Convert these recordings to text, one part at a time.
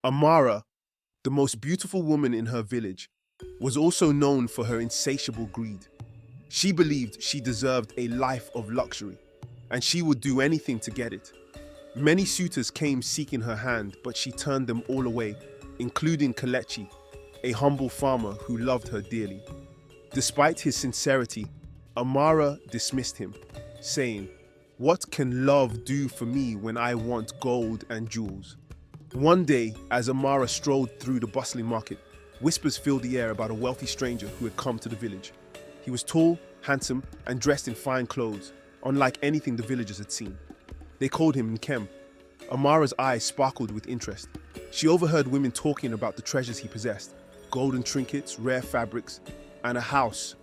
Amara, the most beautiful woman in her village, was also known for her insatiable greed. She believed she deserved a life of luxury, and she would do anything to get it. Many suitors came seeking her hand, but she turned them all away, including Kalechi, a humble farmer who loved her dearly. Despite his sincerity, Amara dismissed him, saying, "What can love do for me when I want gold and jewels?" One day, as Amara strolled through the bustling market, whispers filled the air about a wealthy stranger who had come to the village. He was tall, handsome, and dressed in fine clothes, unlike anything the villagers had seen. They called him Nkem. Amara's eyes sparkled with interest. She overheard women talking about the treasures he possessed: golden trinkets, rare fabrics, and a house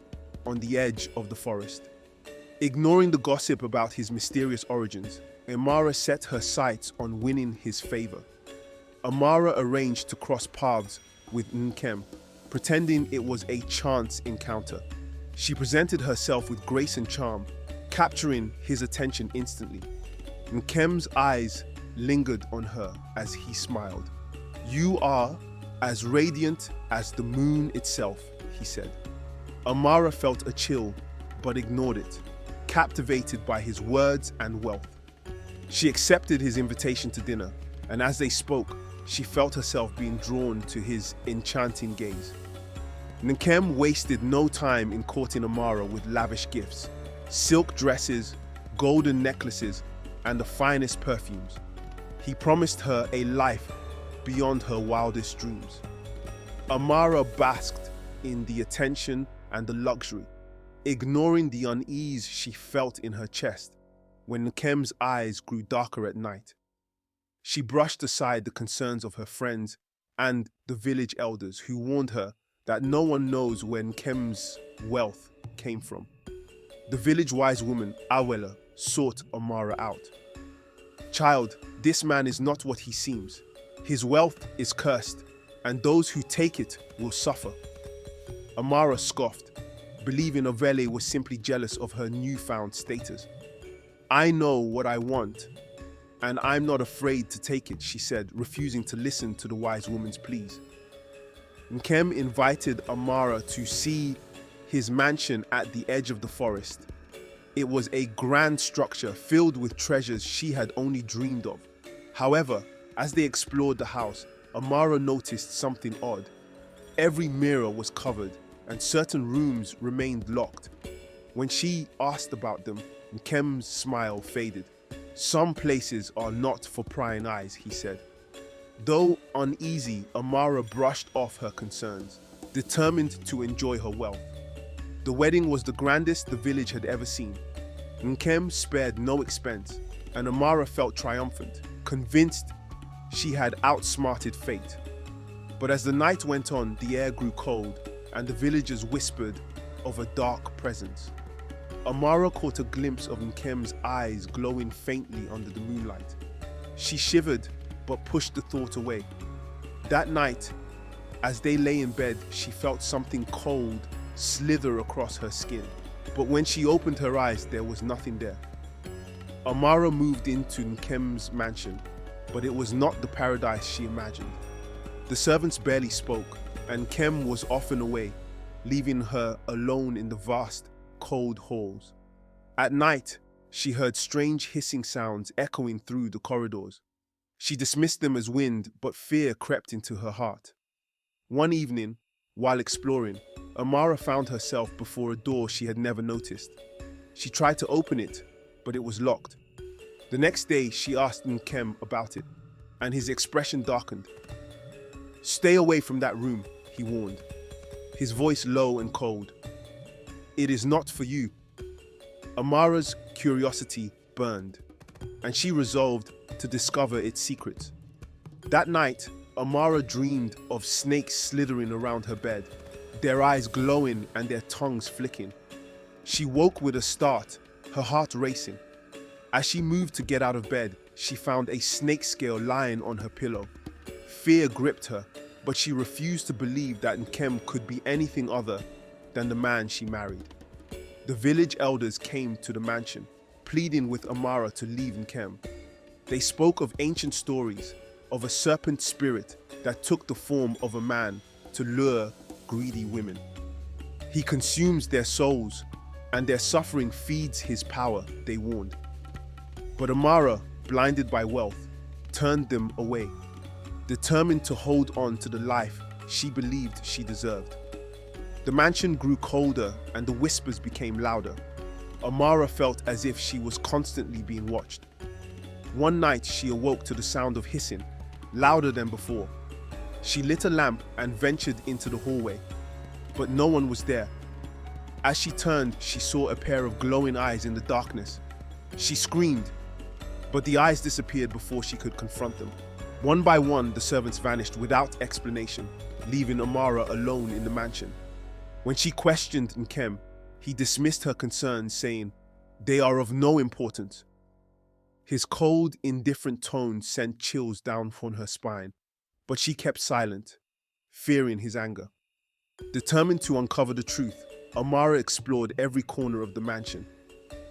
on the edge of the forest. Ignoring the gossip about his mysterious origins, Amara set her sights on winning his favor. Amara arranged to cross paths with Nkem, pretending it was a chance encounter. She presented herself with grace and charm, capturing his attention instantly. Nkem's eyes lingered on her as he smiled. "You are as radiant as the moon itself," he said. Amara felt a chill, but ignored it, captivated by his words and wealth. She accepted his invitation to dinner, and as they spoke, she felt herself being drawn to his enchanting gaze. Nkem wasted no time in courting Amara with lavish gifts: silk dresses, golden necklaces, and the finest perfumes. He promised her a life beyond her wildest dreams. Amara basked in the attention and the luxury, ignoring the unease she felt in her chest when Nkem's eyes grew darker at night. She brushed aside the concerns of her friends and the village elders who warned her that no one knows where Nkem's wealth came from. The village wise woman, Awela, sought Amara out. "Child, this man is not what he seems. His wealth is cursed, and those who take it will suffer." Amara scoffed, believing Ovele was simply jealous of her newfound status. "I know what I want, and I'm not afraid to take it," she said, refusing to listen to the wise woman's pleas. Nkem invited Amara to see his mansion at the edge of the forest. It was a grand structure filled with treasures she had only dreamed of. However, as they explored the house, Amara noticed something odd. Every mirror was covered, and certain rooms remained locked. When she asked about them, Nkem's smile faded. "Some places are not for prying eyes," he said. Though uneasy, Amara brushed off her concerns, determined to enjoy her wealth. The wedding was the grandest the village had ever seen. Nkem spared no expense, and Amara felt triumphant, convinced she had outsmarted fate. But as the night went on, the air grew cold, and the villagers whispered of a dark presence. Amara caught a glimpse of Nkem's eyes glowing faintly under the moonlight. She shivered, but pushed the thought away. That night, as they lay in bed, she felt something cold slither across her skin. But when she opened her eyes, there was nothing there. Amara moved into Nkem's mansion, but it was not the paradise she imagined. The servants barely spoke, and Nkem was often away, leaving her alone in the vast, cold halls. At night, she heard strange hissing sounds echoing through the corridors. She dismissed them as wind, but fear crept into her heart. One evening, while exploring, Amara found herself before a door she had never noticed. She tried to open it, but it was locked. The next day, she asked Nkem about it, and his expression darkened. "Stay away from that room," he warned, his voice low and cold. "It is not for you." Amara's curiosity burned, and she resolved to discover its secrets. That night, Amara dreamed of snakes slithering around her bed, their eyes glowing and their tongues flicking. She woke with a start, her heart racing. As she moved to get out of bed, she found a snake scale lying on her pillow. Fear gripped her, but she refused to believe that Nkem could be anything other than the man she married. The village elders came to the mansion, pleading with Amara to leave Nkem. They spoke of ancient stories, of a serpent spirit that took the form of a man to lure greedy women. He consumes their souls, and their suffering feeds his power, they warned. But Amara, blinded by wealth, turned them away, determined to hold on to the life she believed she deserved. The mansion grew colder and the whispers became louder. Amara felt as if she was constantly being watched. One night she awoke to the sound of hissing, louder than before. She lit a lamp and ventured into the hallway, but no one was there. As she turned, she saw a pair of glowing eyes in the darkness. She screamed, but the eyes disappeared before she could confront them. One by one, the servants vanished without explanation, leaving Amara alone in the mansion. When she questioned Nkem, he dismissed her concerns, saying, "They are of no importance." His cold, indifferent tone sent chills down her spine, but she kept silent, fearing his anger. Determined to uncover the truth, Amara explored every corner of the mansion.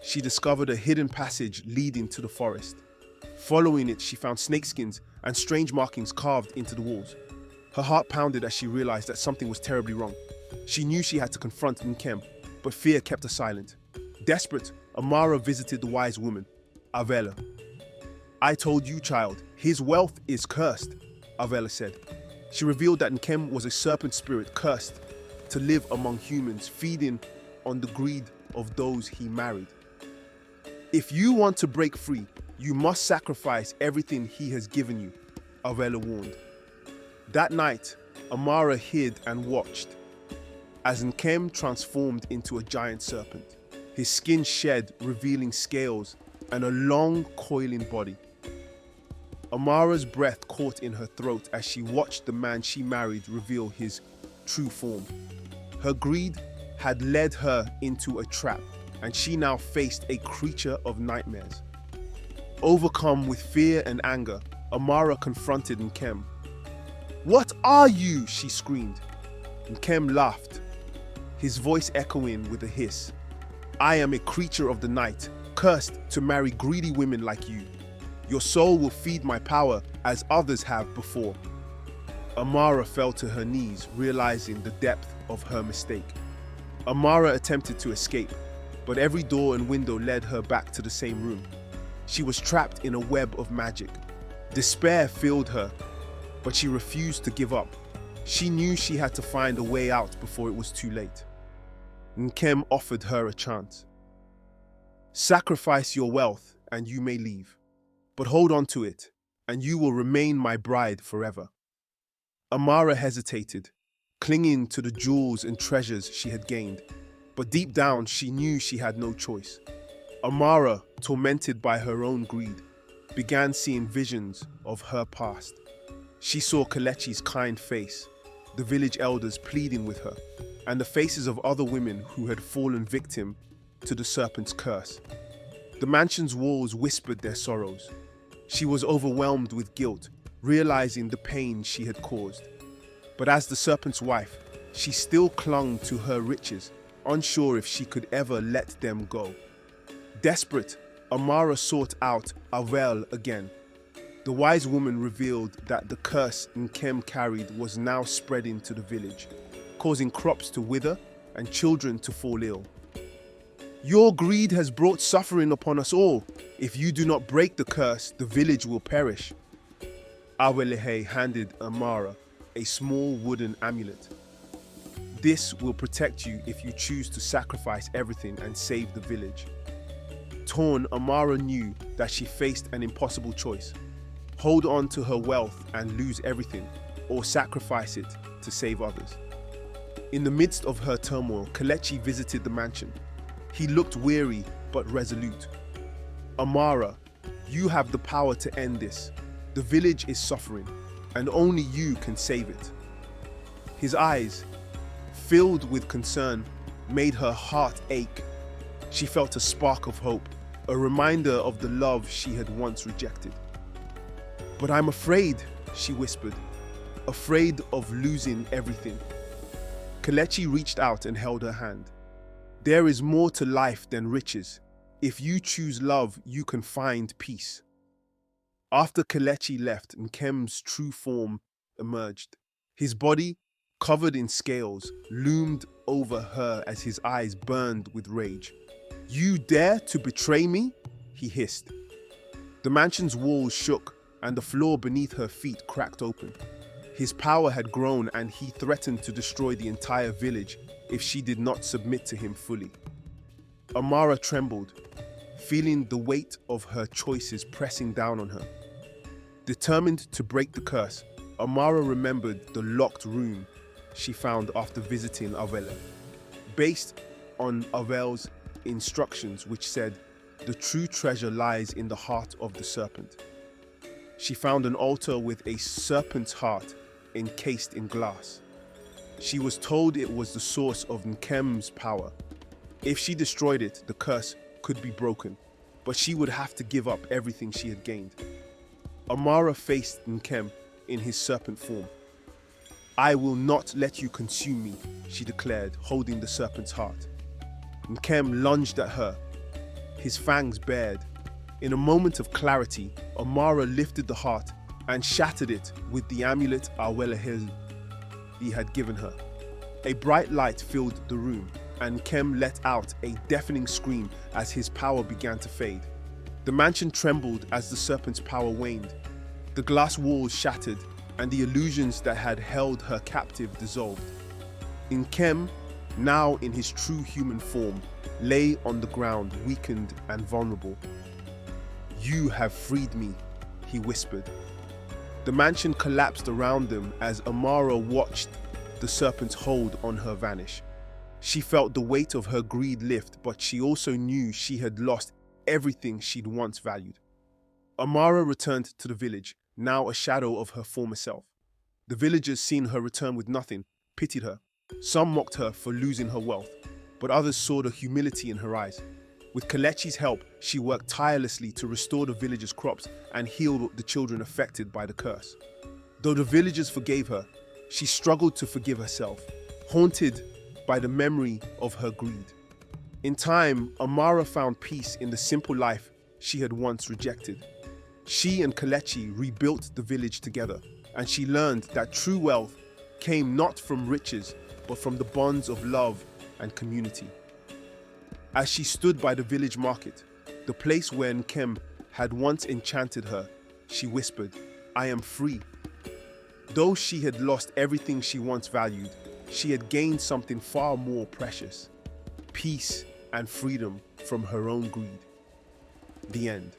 She discovered a hidden passage leading to the forest. Following it, she found snakeskins and strange markings carved into the walls. Her heart pounded as she realized that something was terribly wrong. She knew she had to confront Nkem, but fear kept her silent. Desperate, Amara visited the wise woman, Avela. "I told you, child, his wealth is cursed," Avela said. She revealed that Nkem was a serpent spirit cursed to live among humans, feeding on the greed of those he married. "If you want to break free, you must sacrifice everything he has given you," Avela warned. That night, Amara hid and watched as Nkem transformed into a giant serpent. His skin shed, revealing scales and a long, coiling body. Amara's breath caught in her throat as she watched the man she married reveal his true form. Her greed had led her into a trap, and she now faced a creature of nightmares. Overcome with fear and anger, Amara confronted Nkem. "What are you?" she screamed. Nkem laughed, his voice echoing with a hiss. "I am a creature of the night, cursed to marry greedy women like you. Your soul will feed my power as others have before." Amara fell to her knees, realizing the depth of her mistake. Amara attempted to escape, but every door and window led her back to the same room. She was trapped in a web of magic. Despair filled her, but she refused to give up. She knew she had to find a way out before it was too late. Nkem offered her a chance. "Sacrifice your wealth and you may leave, but hold on to it and you will remain my bride forever." Amara hesitated, clinging to the jewels and treasures she had gained, but deep down she knew she had no choice. Amara, tormented by her own greed, began seeing visions of her past. She saw Kelechi's kind face, the village elders pleading with her, and the faces of other women who had fallen victim to the serpent's curse. The mansion's walls whispered their sorrows. She was overwhelmed with guilt, realizing the pain she had caused. But as the serpent's wife, she still clung to her riches, unsure if she could ever let them go. Desperate, Amara sought out Avel again. The wise woman revealed that the curse Nkem carried was now spreading to the village, causing crops to wither and children to fall ill. "Your greed has brought suffering upon us all. If you do not break the curse, the village will perish." Awelehe handed Amara a small wooden amulet. "This will protect you if you choose to sacrifice everything and save the village." Torn, Amara knew that she faced an impossible choice. Hold on to her wealth and lose everything, or sacrifice it to save others. In the midst of her turmoil, Kelechi visited the mansion. He looked weary but resolute. "Amara, you have the power to end this. The village is suffering, and only you can save it." His eyes, filled with concern, made her heart ache. She felt a spark of hope, a reminder of the love she had once rejected. "But I'm afraid," she whispered, "afraid of losing everything." Kelechi reached out and held her hand. "There is more to life than riches. If you choose love, you can find peace." After Kelechi left, Nkem's true form emerged. His body, covered in scales, loomed over her as his eyes burned with rage. "You dare to betray me?" he hissed. The mansion's walls shook and the floor beneath her feet cracked open. His power had grown and he threatened to destroy the entire village if she did not submit to him fully. Amara trembled, feeling the weight of her choices pressing down on her. Determined to break the curse, Amara remembered the locked room she found after visiting Avela. Based on Avel's instructions, which said, "The true treasure lies in the heart of the serpent." She found an altar with a serpent's heart encased in glass. She was told it was the source of Nkem's power. If she destroyed it, the curse could be broken, but she would have to give up everything she had gained. Amara faced Nkem in his serpent form. "I will not let you consume me," she declared, holding the serpent's heart. Nkem lunged at her, his fangs bared. In a moment of clarity, Amara lifted the heart and shattered it with the amulet Awelahel he had given her. A bright light filled the room, and Nkem let out a deafening scream as his power began to fade. The mansion trembled as the serpent's power waned. The glass walls shattered, and the illusions that had held her captive dissolved. Nkem, now in his true human form, lay on the ground, weakened and vulnerable. "You have freed me," he whispered. The mansion collapsed around them as Amara watched the serpent's hold on her vanish. She felt the weight of her greed lift, but she also knew she had lost everything she'd once valued. Amara returned to the village, now a shadow of her former self. The villagers, seeing her return with nothing, pitied her. Some mocked her for losing her wealth, but others saw the humility in her eyes. With Kelechi's help, she worked tirelessly to restore the villagers' crops and heal the children affected by the curse. Though the villagers forgave her, she struggled to forgive herself, haunted by the memory of her greed. In time, Amara found peace in the simple life she had once rejected. She and Kelechi rebuilt the village together, and she learned that true wealth came not from riches, but from the bonds of love and community. As she stood by the village market, the place where Nkem had once enchanted her, she whispered, "I am free." Though she had lost everything she once valued, she had gained something far more precious: peace and freedom from her own greed. The end.